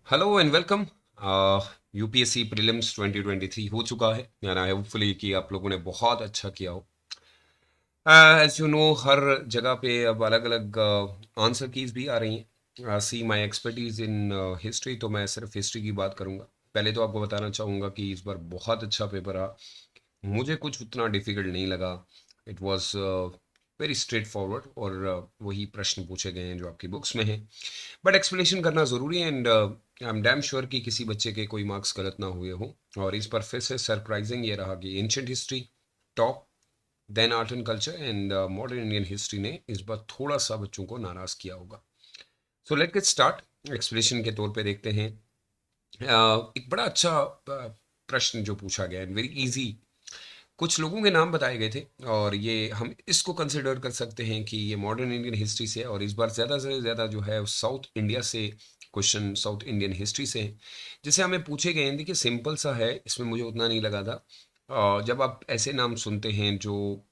Hello and welcome. UPSC prelims 2023 हो चुका है यानी होपफुली कि आप लोगों ने बहुत अच्छा किया हो। एज यू नो हर जगह पे अब अलग अलग आंसर कीज भी आ रही हैं। See my expertise in history, तो मैं सिर्फ हिस्ट्री की बात करूंगा। पहले तो आपको बताना चाहूँगा कि इस बार बहुत अच्छा पेपर रहा। मुझे कुछ उतना डिफिकल्ट नहीं लगा। It was very straight forward और वही प्रश्न पूछे गए हैं जो आपकी बुक्स में हैं। बट एक्सप्लेनेशन करना ज़रूरी है and I am damn sure कि किसी बच्चे के कोई मार्क्स गलत ना हुए हों। और इस पर फिर से सरप्राइजिंग ये रहा कि ancient history top, then art and culture and modern Indian history ने इस बार थोड़ा सा बच्चों को नाराज़ किया होगा। So let get start. Explanation के तौर पे देखते हैं। एक बड़ा अच्छा प्रश्न जो पूछा गया है, वेरी इजी। कुछ लोगों के नाम बताए गए थे और ये हम इसको कंसिडर कर सकते हैं कि ये मॉडर्न इंडियन हिस्ट्री से है और इस बार ज़्यादा से ज़्यादा जो है साउथ इंडिया से क्वेश्चन, साउथ इंडियन हिस्ट्री से हैं जिसे हमें पूछे गए हैं। देखिए सिंपल सा है, इसमें मुझे उतना नहीं लगा था। जब आप ऐसे नाम सुनते हैं जो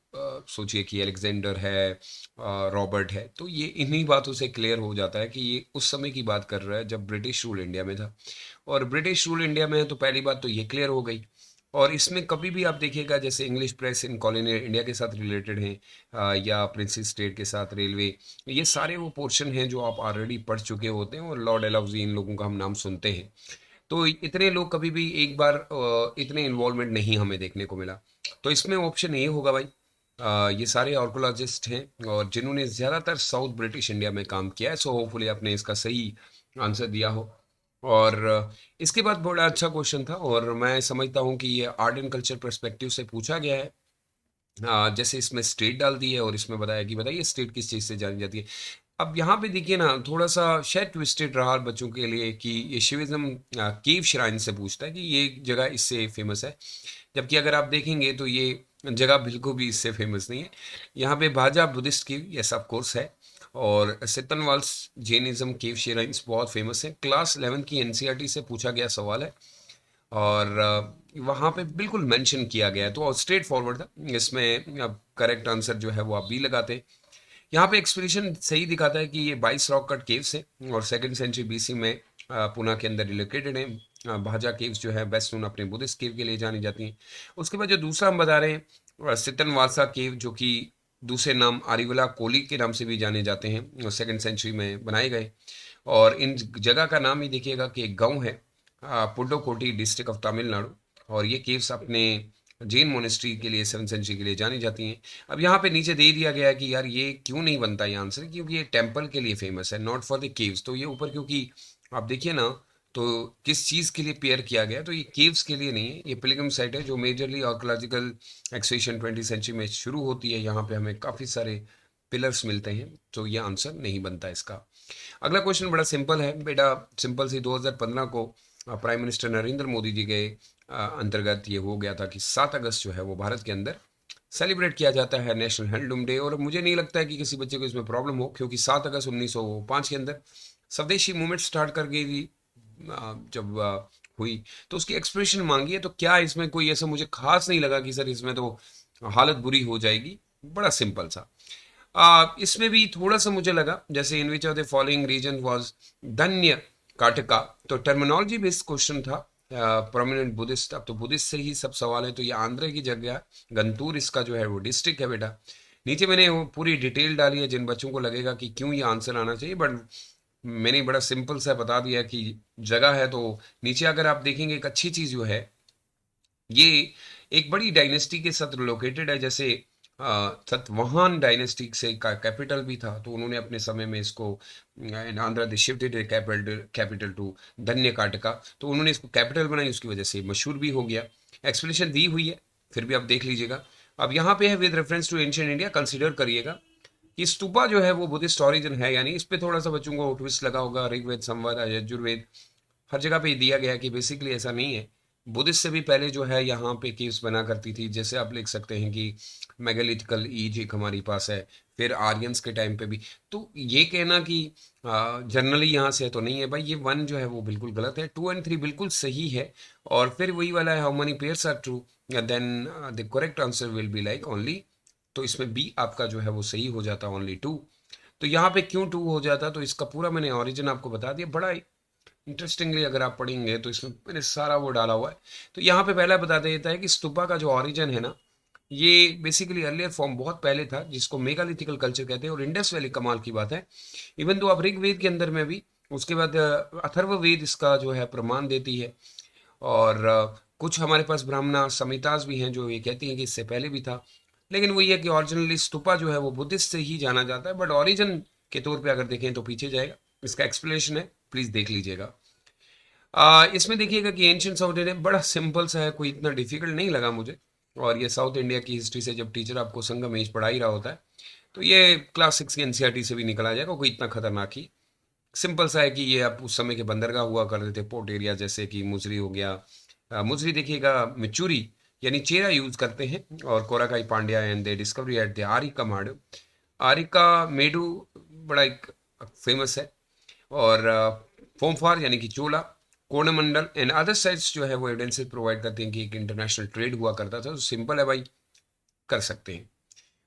सोचिए कि अलेक्जेंडर है, रॉबर्ट है, तो ये इन्हीं बातों से क्लियर हो जाता है कि ये उस समय की बात कर रहा है जब ब्रिटिश रूल इंडिया में था। और ब्रिटिश रूल इंडिया में है तो पहली बात तो ये क्लियर हो गई। और इसमें कभी भी आप देखिएगा जैसे English press in colonial India के साथ रिलेटेड हैं, या प्रिंसेस स्टेट के साथ रेलवे, ये सारे वो पोर्शन हैं जो आप ऑलरेडी पढ़ चुके होते हैं और लॉर्ड एलहौजी इन लोगों का हम नाम सुनते हैं। तो इतने लोग कभी भी एक बार इतने इन्वॉल्वमेंट नहीं हमें देखने को मिला। तो इसमें ऑप्शन ए होगा भाई। ये सारे आर्कोलॉजिस्ट हैं और जिन्होंने ज़्यादातर साउथ ब्रिटिश इंडिया में काम किया है। सो होपफुली आपने इसका सही आंसर दिया हो। और इसके बाद बड़ा अच्छा क्वेश्चन था और मैं समझता हूँ कि ये आर्ट एंड कल्चर पर्सपेक्टिव से पूछा गया है। जैसे इसमें स्टेट डाल दी है और इसमें बताया कि बताइए स्टेट किस चीज़ से जानी जाती है। अब यहाँ पे देखिए ना, थोड़ा सा शायद ट्विस्टेड रहा बच्चों के लिए कि ये शिविज्म केव श्राइन से पूछता है कि ये जगह इससे फेमस है, जबकि अगर आप देखेंगे तो ये जगह बिल्कुल भी इससे फेमस नहीं है। यहाँ पे Bhaja Buddhist cave, yes of course है। और सितनवाल्स जैनिज्म केव श्राइन्स बहुत फेमस है। क्लास 11 की एनसीईआरटी से पूछा गया सवाल है और वहाँ पे बिल्कुल मेंशन किया गया है, तो स्ट्रेट फॉरवर्ड था। इसमें अब करेक्ट आंसर जो है वो आप बी लगाते हैं। यहाँ पे एक्सप्रेशन सही दिखाता है कि ये 22 रॉक कट केव्स हैं और सेकंड सेंचुरी बीसी में पुणे के अंदर लोकेटेड हैं। भाजा केव्स जो है बेस्ट नोन अपने बुद्धिस्ट केव के लिए जानी जाती हैं। उसके बाद जो दूसरा हम बता रहे हैं सितनवासा केव, जो कि दूसरे नाम आरिवला कोली के नाम से भी जाने जाते हैं और सेकंड सेंचुरी में बनाए गए। और इन जगह का नाम ही देखिएगा कि एक गांव है पुडुकोट्टी, डिस्ट्रिक्ट ऑफ तमिलनाडु। और ये केव्स अपने जैन मोनेस्ट्री के लिए 7th सेंचुरी के लिए जानी जाती हैं। अब यहाँ पे नीचे दे दिया गया है कि यार ये क्यों नहीं बनता ये आंसर, क्योंकि ये टेम्पल के लिए फेमस है, नॉट फॉर द केव्स। तो ये ऊपर क्योंकि आप देखिए ना, तो किस चीज़ के लिए पेयर किया गया है, तो ये केव्स के लिए नहीं है, ये पिलग्रिम साइट है जो majorly archaeological excavation 20th century में शुरू होती है। यहाँ पे हमें काफ़ी सारे पिलर्स मिलते हैं, तो ये आंसर नहीं बनता इसका। अगला क्वेश्चन बड़ा सिंपल है बेटा, सिंपल सी। 2015 को प्राइम मिनिस्टर नरेंद्र मोदी जी के अंतर्गत ये हो गया था कि 7 अगस्त जो है वो भारत के अंदर सेलिब्रेट किया जाता है नेशनल हैंडलूम डे। और मुझे नहीं लगता है कि किसी बच्चे को इसमें प्रॉब्लम हो, क्योंकि 7 अगस्त 1905 के अंदर स्वदेशी मूवमेंट स्टार्ट कर गई थी। जब हुई तो उसकी एक्सप्रेशन मांगी है, तो क्या इसमें कोई ऐसा मुझे खास नहीं लगा कि सर इसमें तो हालत बुरी हो जाएगी। बड़ा सिंपल सा। इसमें भी थोड़ा सा मुझे लगा जैसे in which of the following region was Dhanyakataka, तो टर्मिनोलॉजी बेस्ड क्वेश्चन था। प्रोमिनेंट बुद्धिस्ट, अब तो बुद्धिस्ट से ही सब सवाल है, तो ये आंध्र की जगह गंतूर इसका जो है वो डिस्ट्रिक्ट है बेटा। नीचे मैंने वो पूरी डिटेल डाली है जिन बच्चों को लगेगा कि क्यों ये आंसर आना चाहिए, बट मैंने बड़ा सिंपल सा बता दिया कि जगह है। तो नीचे अगर आप देखेंगे एक अच्छी चीज़ जो है, ये एक बड़ी डायनेस्टी के साथ लोकेटेड है। जैसे सतवाहन डायनेस्टी से का कैपिटल भी था, तो उन्होंने अपने समय में इसको in Andhra they shifted capital capital to Dhanyakataka, तो उन्होंने इसको कैपिटल बनाई, उसकी वजह से मशहूर भी हो गया। एक्सप्लेनेशन दी हुई है, फिर भी आप देख लीजिएगा। अब यहाँ पे है with reference to ancient India, consider करिएगा कि स्तूपा जो है वो बुद्धिस्ट ऑरिजिन है, यानी इस पे थोड़ा सा बच्चों को ट्विस्ट लगा होगा। ऋग्वेद, संवाद, यजुर्वेद, हर जगह पे दिया गया है कि बेसिकली ऐसा नहीं है। बुद्धिस्ट से भी पहले जो है यहाँ पे केव्स बना करती थी। जैसे आप लिख सकते हैं कि मेगालिथिकल ईज एक हमारी पास है, फिर आर्यंस के टाइम पे भी। तो ये कहना कि जनरली यहाँ से है तो नहीं है भाई, ये 1 जो है वो बिल्कुल गलत है, 2 एंड 3 बिल्कुल सही है। और फिर वही वाला है, how many pairs are true, then the correct answer will be like only. तो इसमें बी आपका जो है वो सही हो जाता, ओनली 2। तो यहाँ पे क्यों 2 हो जाता, तो इसका पूरा मैंने ओरिजिन आपको बता दिया। बड़ा इंटरेस्टिंगली अगर आप पढ़ेंगे तो इसमें मैंने सारा वो डाला हुआ है। तो यहाँ पे पहला बता देता है कि स्तूपा का जो ऑरिजिन है ना, ये बेसिकली अर्लियर फॉर्म बहुत पहले था जिसको मेगालिथिकल कल्चर कहते हैं, और इंडस वैली कमाल की बात है। इवन तो आप ऋग्वेद के अंदर में भी, उसके बाद अथर्ववेद इसका जो है प्रमाण देती है, और कुछ हमारे पास ब्राह्मणा संहितास भी हैं जो ये कहती हैं कि इससे पहले भी था। लेकिन वही है कि ओरिजिनली स्तूपा जो है वो बुद्धिस्ट से ही जाना जाता है, बट ओरिजिन के तौर पे अगर देखें तो पीछे जाएगा। इसका एक्सप्लेनेशन है, प्लीज देख लीजिएगा। इसमें देखिएगा कि एंशियंट साउथ इंडिया बड़ा सिंपल सा है, कोई इतना डिफिकल्ट नहीं लगा मुझे। और ये साउथ इंडिया की हिस्ट्री से जब टीचर आपको संगम एज पढ़ा ही रहा होता है तो ये क्लास 6 की एनसीईआरटी से भी निकल आ जाएगा, कोई इतना खतरनाक ही सिंपल सा है कि ये आप उस समय के बंदरगाह हुआ करते थे, पोर्ट एरिया, जैसे कि मुसरी हो गया। मुसरी देखिएगा मिचूरी यानी चेरा यूज करते हैं, और Korkai Pandya and they discovery at the Arikamedu. Arikamedu बड़ा एक फेमस है। और फोमफार यानी कि Chola, Coromandel and other sites जो है वो एविडेंसेस प्रोवाइड करते हैं कि एक इंटरनेशनल ट्रेड हुआ करता था। तो सिंपल है भाई, कर सकते हैं।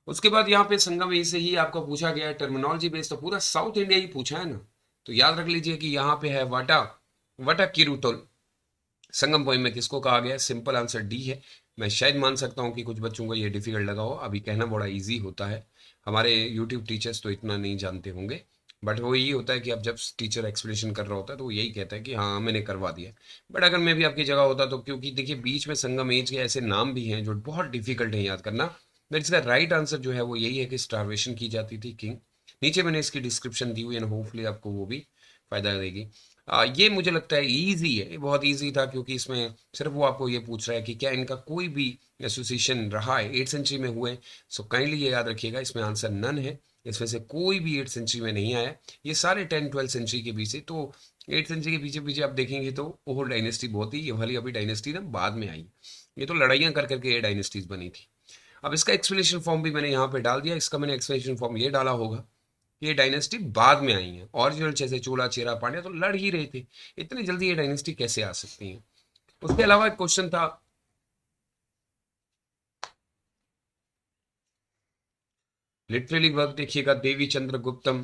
उसके बाद यहाँ पे संगम से ही आपको पूछा गया है टर्मिनोलॉजी बेस्ड, तो पूरा साउथ इंडिया ही पूछा है ना, तो याद रख लीजिए कि यहाँ पे है वाटा, वाटा किरुतोल। संगम पोइम में किसको कहा गया है? सिंपल आंसर डी है। मैं शायद मान सकता हूँ कि कुछ बच्चों को ये डिफिकल्ट लगा हो, अभी कहना बड़ा इजी होता है। हमारे यूट्यूब टीचर्स तो इतना नहीं जानते होंगे, बट वो यही होता है कि अब जब टीचर एक्सप्लेनेशन कर रहा होता है तो वो यही कहता है कि हाँ मैंने करवा दिया। बट अगर मैं भी आपकी जगह होता तो, क्योंकि देखिए बीच में संगम एज के ऐसे नाम भी हैं जो बहुत डिफिकल्ट है याद करना, बट इसका राइट आंसर जो है वो यही है कि स्टारवेशन की जाती थी किंग। नीचे मैंने इसकी डिस्क्रिप्शन दी हुई है, होपफुली आपको वो भी फायदा देगी। ये मुझे लगता है इजी है, बहुत इजी था, क्योंकि इसमें सिर्फ वो आपको ये पूछ रहा है कि क्या इनका कोई भी एसोसिएशन रहा है 8th सेंचुरी में हुए। सो काइंडली ये याद रखिएगा, इसमें आंसर नन है। इसमें से कोई भी 8th सेंचुरी में नहीं आया, ये सारे 10th-12th सेंचुरी के बीच से। तो 8th सेंचुरी के पीछे पीछे आप देखेंगे तो ओहो डायनेस्टी बहुत ही, ये वाली अभी डायनेस्टी ना बाद में आई, ये तो लड़ाइयाँ कर करके ये डायनेस्टीज बनी थी। अब इसका एक्सप्लेनेशन फॉर्म भी मैंने यहाँ पे डाल दिया। इसका मैंने एक्सप्लेनेशन फॉर्म ये डाला होगा, ये डायनेस्टी बाद में आई है, ओरिजिनल जैसे चोला चेरा पांड्या तो लड़ ही रहे थे, इतनी जल्दी ये डायनेस्टी कैसे आ सकती है। उसके अलावा एक क्वेश्चन था, लिटरली वर्क देखिएगा, देवी चंद्र गुप्तम,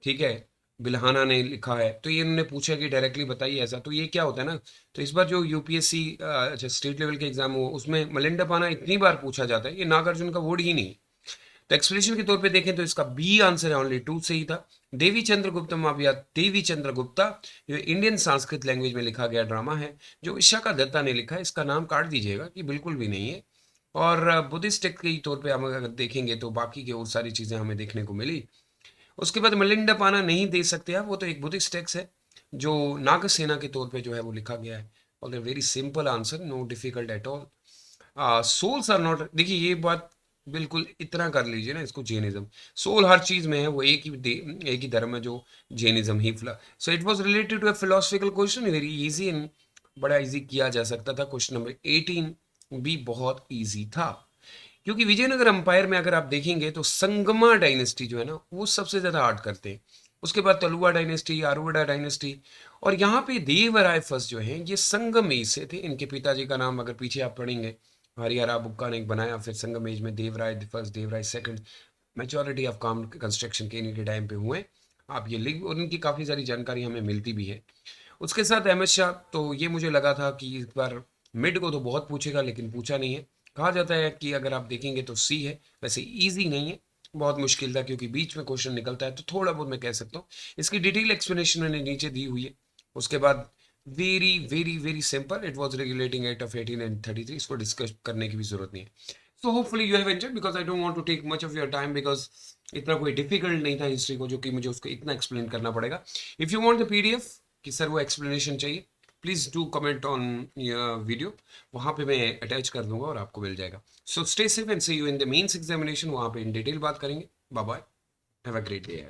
ठीक है, बिल्हाना ने लिखा है। तो ये इन्होंने पूछा कि डायरेक्टली बताइए ऐसा, तो ये क्या होता है ना, तो इस बार जो यूपीएससी अच्छा स्टेट लेवल के एग्जाम हो उसमें मलिंडा पाना इतनी बार पूछा जाता है, ये नागार्जुन का वर्ड ही नहीं। तो एक्सप्लेनेशन के तौर पे देखें तो इसका बी आंसर है, ओनली 2 सही था। देवी चंद्र गुप्तम आप या देवी चंद्र गुप्ता, जो इंडियन संस्कृत लैंग्वेज में लिखा गया ड्रामा है, जो विशाखा दत्ता ने लिखा है। इसका नाम काट दीजिएगा कि बिल्कुल भी नहीं है। और बुद्धिस्ट टेक्स्ट के तौर पे हम अगर देखेंगे तो बाकी की और सारी चीज़ें हमें देखने को मिली। उसके बाद मलिंडा पाना नहीं दे सकते आप, वो तो एक बुद्धिस्ट टेक्स्ट है जो नागसेना के तौर पे जो है वो लिखा गया है। और very simple answer, no difficult at all. Souls are not, देखिए ये बात बिल्कुल इतना कर लीजिए ना इसको, जैनिज्म सोल हर चीज में है, वो एक ही धर्म है जो जैनिज्म ही फ्ला। So it was related to a philosophical question, very easy and बड़ा इजी किया जा सकता था। क्वेश्चन नंबर 18 भी बहुत इजी था, क्योंकि विजयनगर अंपायर में अगर आप देखेंगे तो संगमा डायनेस्टी जो है ना वो सबसे ज्यादा हार्ड करते हैं। उसके बाद तलुआ डायनेस्टी, आरुवड़ा डायनेस्टी, और यहाँ पे देवराय फर्स्ट जो है ये संगमेश से थे। इनके पिताजी का नाम अगर पीछे आप पढ़ेंगे, हरिहरा बुक्का ने एक बनाया, फिर संगमेश में Devaraya first, Devaraya second, majority of काम कंस्ट्रक्शन के इनके टाइम पे हुए। आप ये लिख, और इनकी काफ़ी सारी जानकारी हमें मिलती भी है। उसके साथ अहमद शाह, तो ये मुझे लगा था कि इस बार मिड को तो बहुत पूछेगा लेकिन पूछा नहीं है। कहा जाता है कि अगर आप देखेंगे तो सी है, वैसे इजी नहीं है, बहुत मुश्किल था, क्योंकि बीच में क्वेश्चन निकलता है, तो थोड़ा बहुत मैं कह सकता हूँ। इसकी डिटेल एक्सप्लेनेशन मैंने नीचे दी हुई है। उसके बाद very very very simple, it was regulating act of 1833, इसको डिस्कस करने की भी जरूरत नहीं है। So hopefully you have enjoyed, because I don't want to take much of your time, because इतना कोई डिफिकल्ट नहीं था हिस्ट्री को जो कि मुझे उसको इतना एक्सप्लेन करना पड़ेगा। If you want the PDF कि सर वो एक्सप्लेनेशन चाहिए, please do comment on video, वहाँ पे मैं अटैच कर दूंगा और आपको मिल जाएगा। So stay safe and see you in the mains examination, वहाँ पे इन डिटेल बात करेंगे। Bye bye, have a great day.